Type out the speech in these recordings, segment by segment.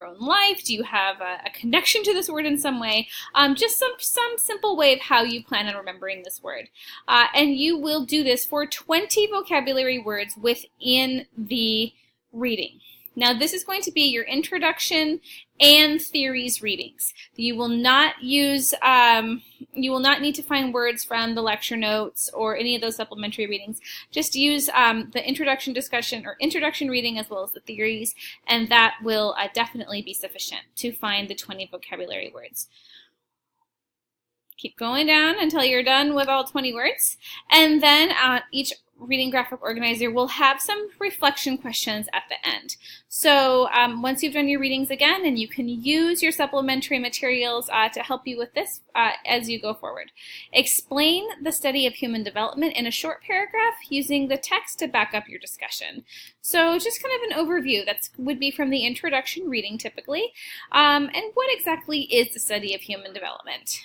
own life? Do you have a connection to this word in some way? Just some simple way of how you plan on remembering this word. And you will do this for 20 vocabulary words within the reading. Now, this is going to be your introduction and theories readings. You will not use, you will not need to find words from the lecture notes or any of those supplementary readings. Just use the introduction discussion or introduction reading as well as the theories, and that will definitely be sufficient to find the 20 vocabulary words. Keep going down until you're done with all 20 words, and then each reading graphic organizer will have some reflection questions at the end. So once you've done your readings again, and you can use your supplementary materials to help you with this as you go forward. Explain the study of human development in a short paragraph using the text to back up your discussion. So just kind of an overview. That would be from the introduction reading typically. And what exactly is the study of human development?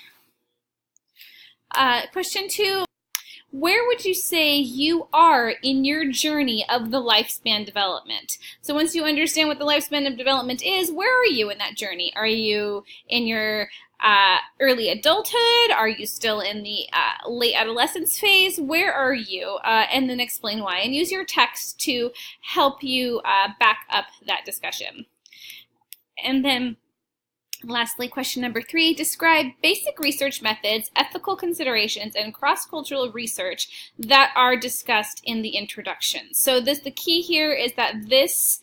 Question 2. Where would you say you are in your journey of the lifespan development? So once you understand what the lifespan of development is, where are you in that journey? Are you in your early adulthood? Are you still in the late adolescence phase? Where are you? And then explain why. And use your text to help you back up that discussion. And then lastly, question number 3, describe basic research methods, ethical considerations, and cross-cultural research that are discussed in the introduction. So the key here is that this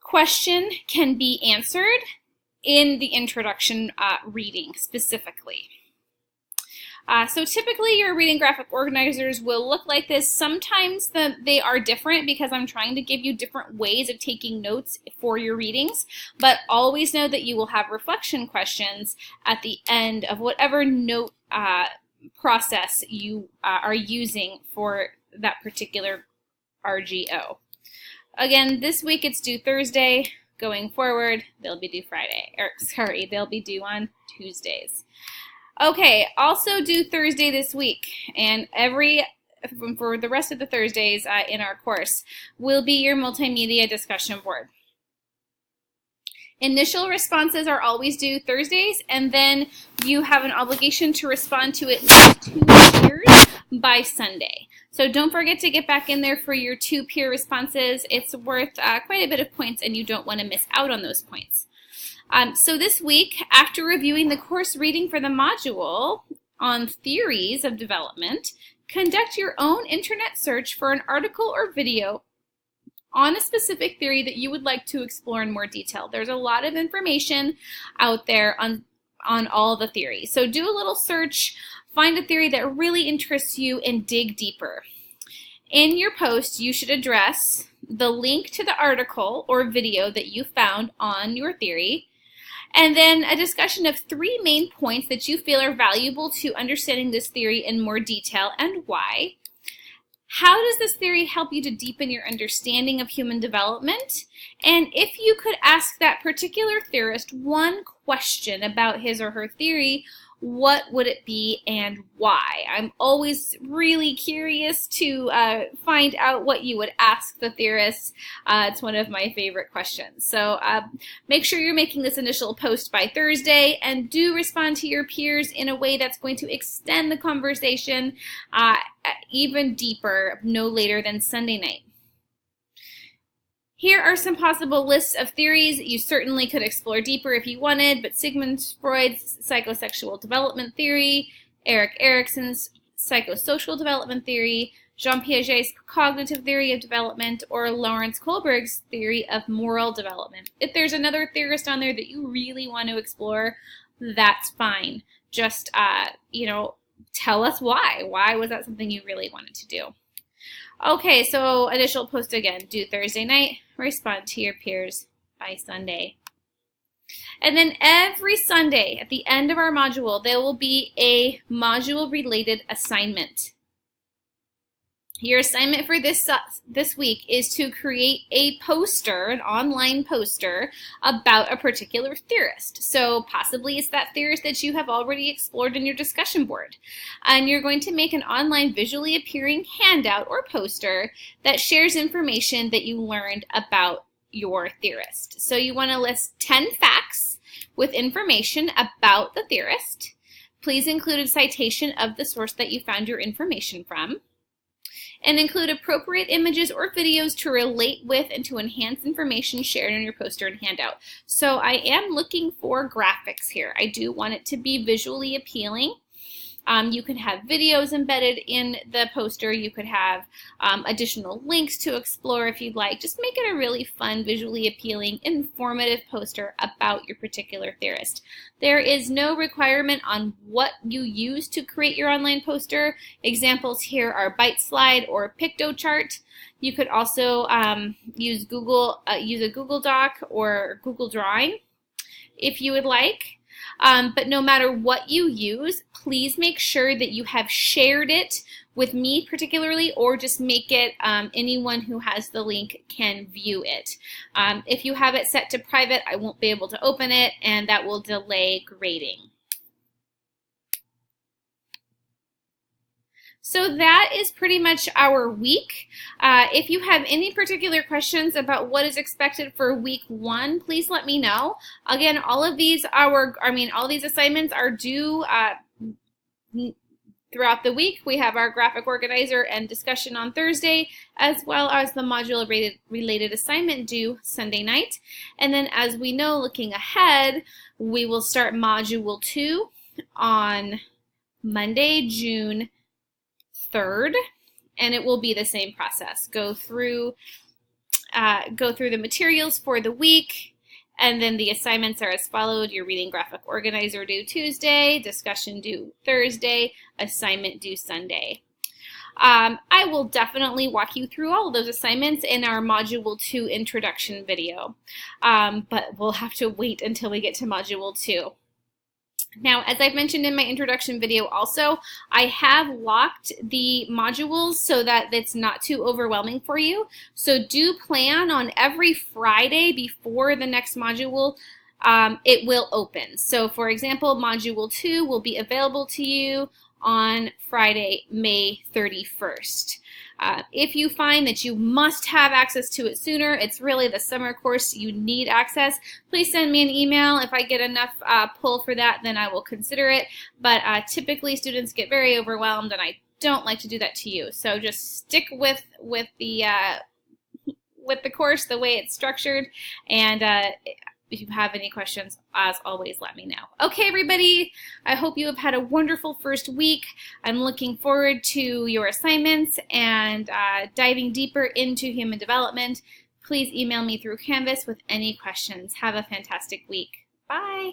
question can be answered in the introduction reading specifically. So typically your reading graphic organizers will look like this. Sometimes they are different because I'm trying to give you different ways of taking notes for your readings, but always know that you will have reflection questions at the end of whatever note process you are using for that particular RGO. Again, this week it's due Thursday. Going forward, they'll be due Friday. They'll be due on Tuesdays. Okay, also due Thursday this week, and for the rest of the Thursdays in our course will be your multimedia discussion board. Initial responses are always due Thursdays, and then you have an obligation to respond to at least 2 peers by Sunday. So don't forget to get back in there for your 2 peer responses. It's worth quite a bit of points, and you don't want to miss out on those points. So this week, after reviewing the course reading for the module on theories of development, conduct your own internet search for an article or video on a specific theory that you would like to explore in more detail. There's a lot of information out there on all the theories. So do a little search, find a theory that really interests you, and dig deeper. In your post, you should address the link to the article or video that you found on your theory, and then a discussion of 3 main points that you feel are valuable to understanding this theory in more detail and why. How does this theory help you to deepen your understanding of human development? And if you could ask that particular theorist one question about his or her theory, what would it be and why? I'm always really curious to find out what you would ask the theorists. It's one of my favorite questions. So make sure you're making this initial post by Thursday, and do respond to your peers in a way that's going to extend the conversation even deeper, no later than Sunday night. Here are some possible lists of theories that you certainly could explore deeper if you wanted, but Sigmund Freud's psychosexual development theory, Erik Erikson's psychosocial development theory, Jean Piaget's cognitive theory of development, or Lawrence Kohlberg's theory of moral development. If there's another theorist on there that you really want to explore, that's fine. Just, tell us why. Why was that something you really wanted to do? Okay, so initial post again, due Thursday night, respond to your peers by Sunday. And then every Sunday at the end of our module, there will be a module-related assignment. Your assignment for this week is to create a poster, an online poster, about a particular theorist. So possibly it's that theorist that you have already explored in your discussion board. And you're going to make an online visually appearing handout or poster that shares information that you learned about your theorist. So you want to list 10 facts with information about the theorist. Please include a citation of the source that you found your information from. And include appropriate images or videos to relate with and to enhance information shared in your poster and handout. So I am looking for graphics here. I do want it to be visually appealing. You can have videos embedded in the poster. You could have additional links to explore if you'd like. Just make it a really fun, visually appealing, informative poster about your particular theorist. There is no requirement on what you use to create your online poster. Examples here are ByteSlide or PictoChart. You could also use a Google Doc or Google Drawing if you would like. But no matter what you use, please make sure that you have shared it with me particularly, or just make it anyone who has the link can view it. If you have it set to private, I won't be able to open it, and that will delay grading. So that is pretty much our week. If you have any particular questions about what is expected for week 1, please let me know. Again, all of these assignments are due throughout the week. We have our graphic organizer and discussion on Thursday, as well as the module related assignment due Sunday night. And then, as we know, looking ahead, we will start module 2 on Monday, June 3rd, and it will be the same process. Go through the materials for the week, and then the assignments are as followed. Your reading graphic organizer due Tuesday, discussion due Thursday, assignment due Sunday. I will definitely walk you through all of those assignments in our Module 2 introduction video, but we'll have to wait until we get to Module 2. Now, as I've mentioned in my introduction video also, I have locked the modules so that it's not too overwhelming for you. So do plan on every Friday before the next module, it will open. So for example, Module 2 will be available to you on Friday, May 31st. If you find that you must have access to it sooner, it's really the summer course you need access, please send me an email. If I get enough pull for that, then I will consider it. But typically students get very overwhelmed, and I don't like to do that to you. So just stick with the course the way it's structured, and if you have any questions, as always, let me know. Okay, everybody, I hope you have had a wonderful first week. I'm looking forward to your assignments and diving deeper into human development. Please email me through Canvas with any questions. Have a fantastic week. Bye.